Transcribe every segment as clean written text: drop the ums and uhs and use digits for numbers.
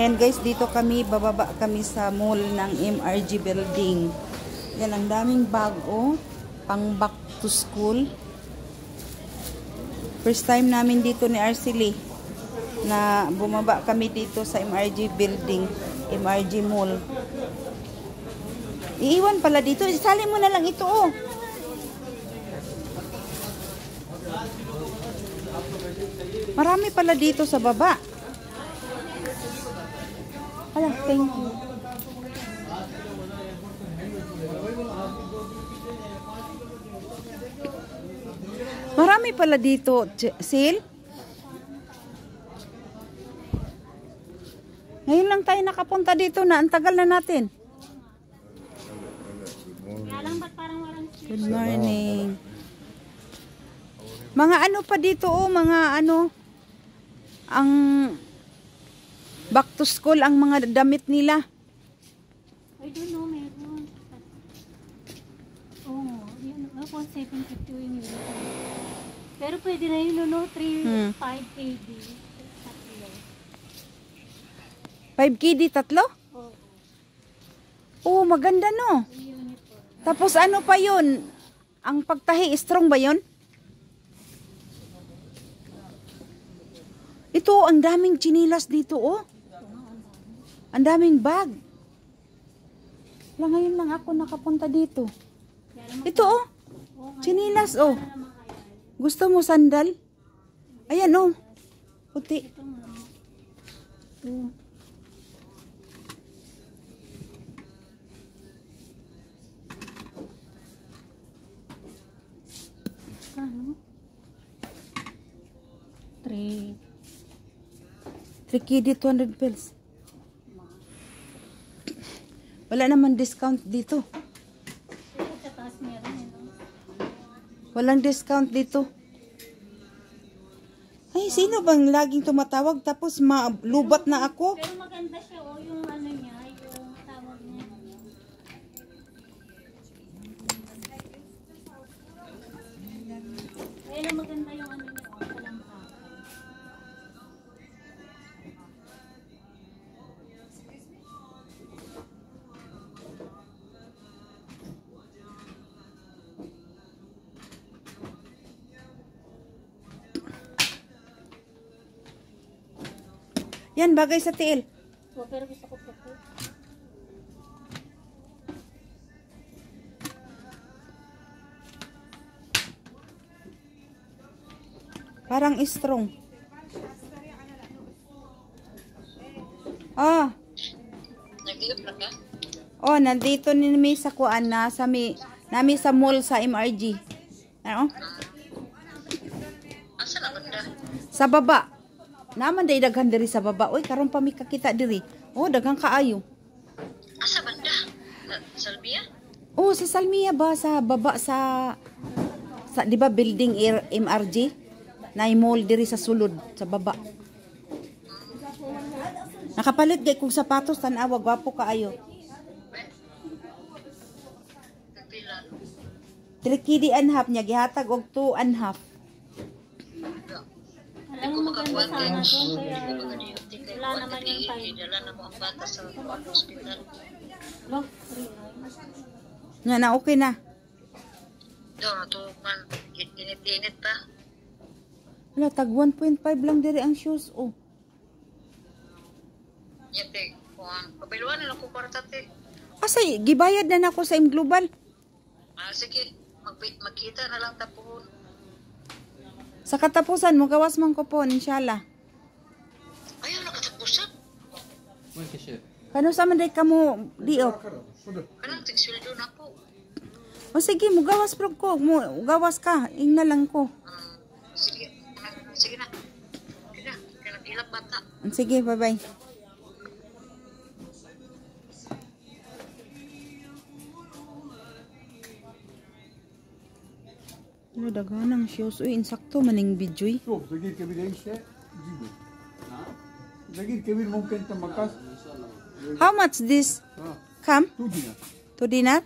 Ayan guys, dito kami, bababa kami sa mall ng MRG building. Yan, ang daming bago, pang back to school. First time namin dito ni Arcely na bumaba kami dito sa MRG building, MRG mall. Iiwan pala dito, isali mo na lang ito oh. Marami pala dito sa baba. Ala, thank you. Marami pala dito, Sil. Ngayon lang tayo nakapunta dito na. Ang tagal na natin. Good morning. Mga ano pa dito oh, mga ano. Ang back to school ang mga damit nila. I don't know, meron. Oo, yun. Ako, 750 yung yun. Pero pwede na yun, no? 5 kg. 5 KD, tatlo? Oo. Oh, maganda no. Tapos ano pa yun? Ang pagtahi, strong ba yun? Ito, ang daming chinilas dito oh. Ang daming bag. Wala, ngayon lang ako nakapunta dito. Ito oh. Chinilas oh. Gusto mo sandal? Ayan oh. Puti. Ano? 3 KD, 200 pills. Wala naman discount dito. Sa taas meron, Walang discount dito. Ay, sino bang laging tumatawag tapos malubat na ako? Pero maganda siya, oh, yung ano niya, yung tawag niya. Pero maganda yung ano niya, oh, talampaka. Yan, bagay sa tiil. Oh, pero gusto ko po. Parang strong. Ah. Oh, nandito ni mi sa kuan na sa nami sa mall sa MRG. Ano? Asa na banda? Sa baba. Naman day daghan diri sa baba. Oy, karon pa mi kakita diri. Oh, daghang kaayo. Asa banda? Salbia? Oh, sa Salmia ba sa baba sa di ba building MRG? Nay mall diri sa sulod sa baba. Nakapalit gay kong sapatos tan-awa gwapo kaayo. 3 KD and half niya gihatag og 2 and half. Alam mo maganda sana to, kaya wala naman yung time. Dala na mo ang bata sa hospital. Look, Nga na okay na. Daw natukan, init-init pa. Wala, tag 1.5 lang diri ang shoes oh. Yate, kuhan. Pabiluan na lang ko kwarta te. Asay gibayad na nako sa M Global. Sige, magkita na lang tapon. Sa katapusan mo gawas man ko po inshallah. Ayaw na katapusan. Kano sa man day kamo diop? Kanang tigsildo na po. O sige, mo gawas pro ko, mo gawas ka, ingna lang ko. Sige, sige na. Sige na, kanang ilap bata. Sige, bye-bye. Ano daganang shoes? Uy, insakto maning video. شوف دقيق كبير ايش جيبه دقيق كبير ممكن انت مقاس How much this? Come? 2 دينار 2 dinar?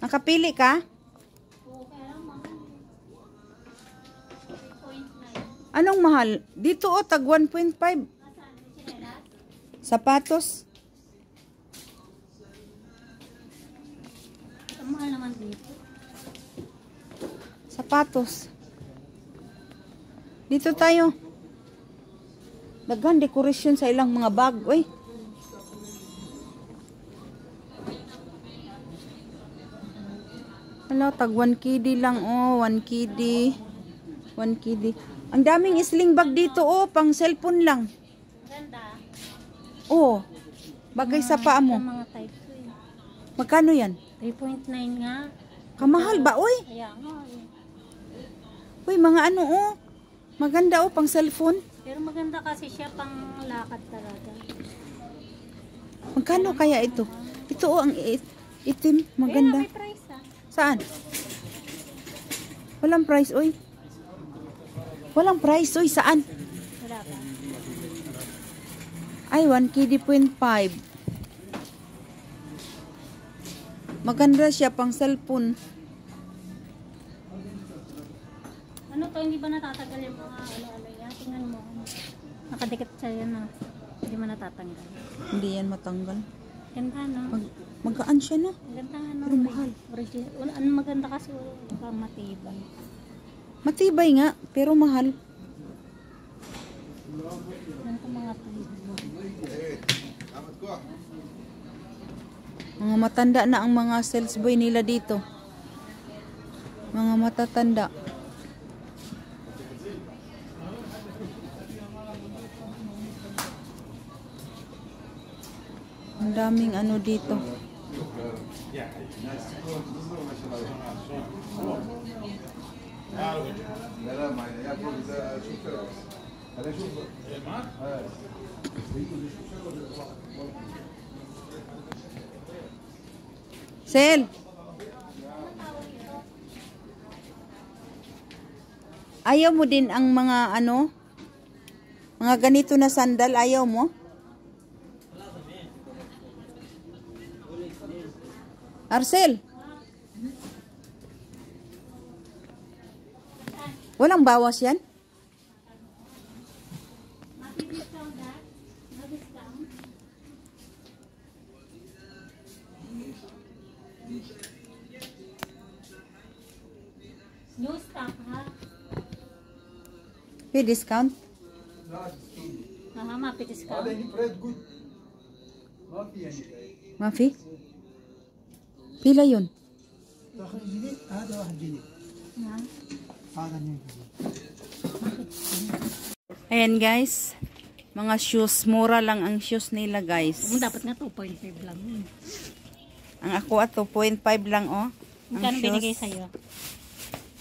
Nakapili ka? Oo, kaya lang mahal. 3.9. Anong mahal? Dito tag 1.5. Nasaan? May chinelas? Sapatos. Ang mahal naman dito. Sapatos. Dito tayo. Daghan decoration sa ilang mga bag. Uy. Hala, tag 1 KD lang. Oh, 1 KD. 1 KD. Ang daming sling bag dito. Oh, pang cellphone lang. Ganda. Oh, bagay sa paa mo. Ang mga type ko eh. Magkano yan? 3.9 nga. Kamahal ba? Uy. Kaya nga eh. Uy, mga ano oh. Maganda oh, pang cellphone. Pero maganda kasi siya pang lakad talaga. Magkano kaya ito? Ito oh, ang itim. Maganda. Kaya may price ah. Saan? Walang price, oy. Walang price, oy. Saan? Wala pa. Ay, 1 KD.5. Maganda siya pang cellphone. Ano to, hindi ba natatagal yung mga ano-ano yan? Tingnan mo. Nakadikit siya yan ah. Hindi mo natatanggal. Hindi yan matanggal. Ganda no? Magaan siya na. Maganda ano. Pero mahal. Ano maganda kasi wala matibay. Matibay nga, pero mahal. Ganito mga tubo. Mga matanda na ang mga sales boy nila dito. Mga matatanda. Ang daming ano dito. Sel. Ayaw mo din ang mga ano? Mga ganito na sandal, ayaw mo? Arcel. Walang bawas yan? New stock ha? May discount? Mapi discount. Mafi? Pila yun? Ha? Ayan guys. Mga shoes. Mura lang ang shoes nila guys. Dapat nga 2.5 lang. Ang ako at 2.5 lang oh. Ang Magkano shoes. binigay sa'yo?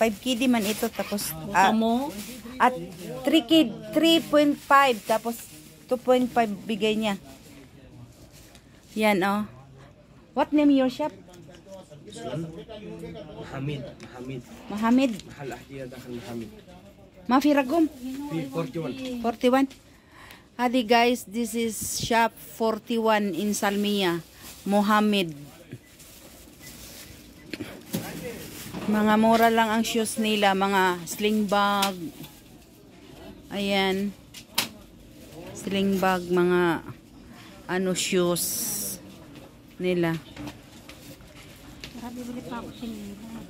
5 KD man ito tapos Buka mo? at 3 3.5 tapos 2.5 bigay niya. Yan oh. What name your shop? محمد Mohammed. محل أحذية داخل محمد Mafi Ragum. في 41 41. Hadi guys, this is shop 41 in Salmiya. Mohammed. Mga mura lang ang shoes nila, mga sling bag. Ayan. Sling bag, mga ano shoes nila. Tara, bibili pa ako sinila.